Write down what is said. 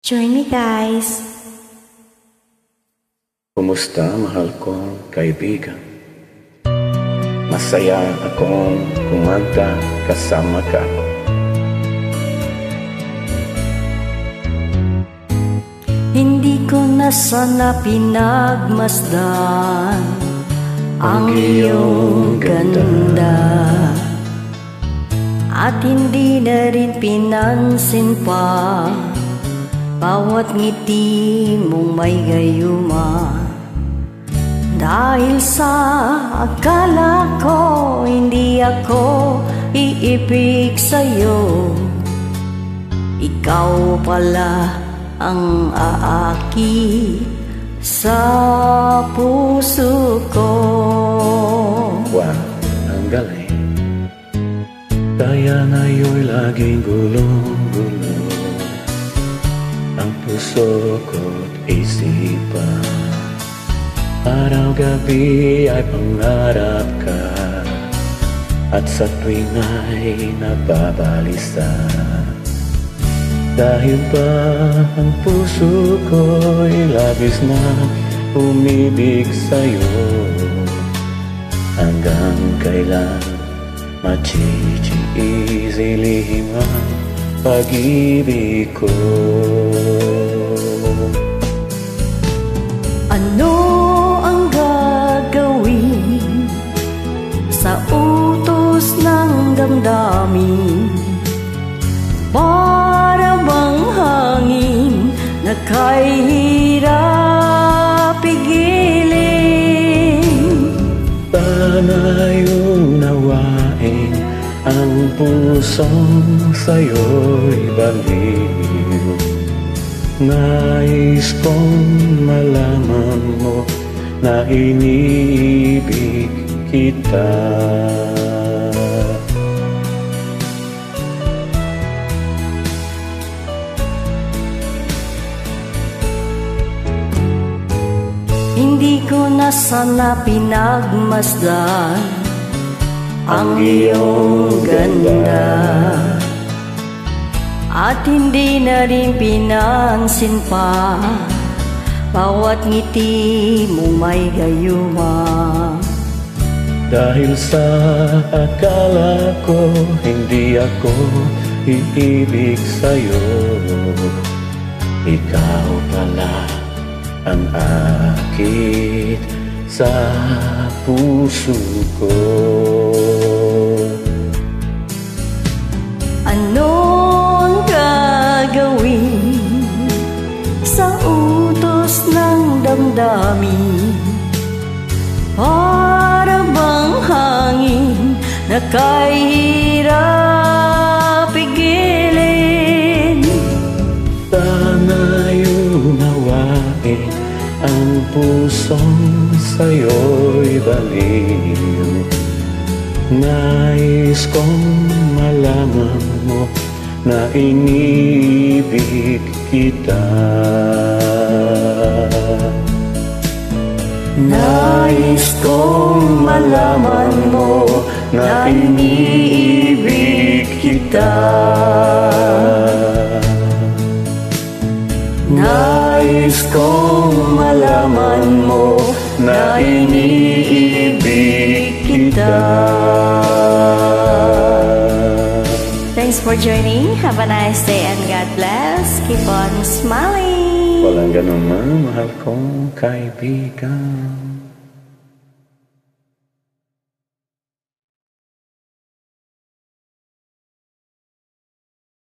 Join me, guys. Kumusta, mahal kong kaibigan? Masaya akong kumanta kasama ka. Hindi ko na sana pinagmasdan ang iyong ganda, at hindi na rin pinansin pa bawat ngiti mong may gayuma. Dahil sa akala ko hindi ako iibig sa'yo, ikaw pala ang aaki sa puso ko. Wow, ang galing. Kaya ngayon'y laging gulong-gulong ang puso ko't isipan. Araw-gabi ay pangarap ka, at sa tuwing ay nababalisa. Dahil ba ang puso ko'y labis na umibig sa'yo, hanggang kailan machichiisilihim ang pag-ibig ko. Ano ang gagawin sa utos ng damdamin? Para bang hangin na kahirap pigilin? Sana'y unawain ang pusong sa'yo'y baliw. Nais kong malaman mo na iniibig kita. Hindi ko na sana pinagmasdan ang iyong ganda, at hindi na rin pinansin pa bawat ngiti mo may gayuma. Dahil sa akala ko hindi ako iibig sa'yo, ikaw pala ang akit sa puso ko. Ano ang gagawin sa utos ng damdamin? Para bang hangin na kahirap pigilin? Sana'y unawain ang pusong sa'yo'y baliw. Nais kong malaman mo na iniibig kita. Nais kong malaman mo na iniibig kita. Nais kong malaman mo na iniibig kita. Thanks for joining. Have a nice day and God bless. Keep on smiling. Walang ganun man, mahal kong kaibigan.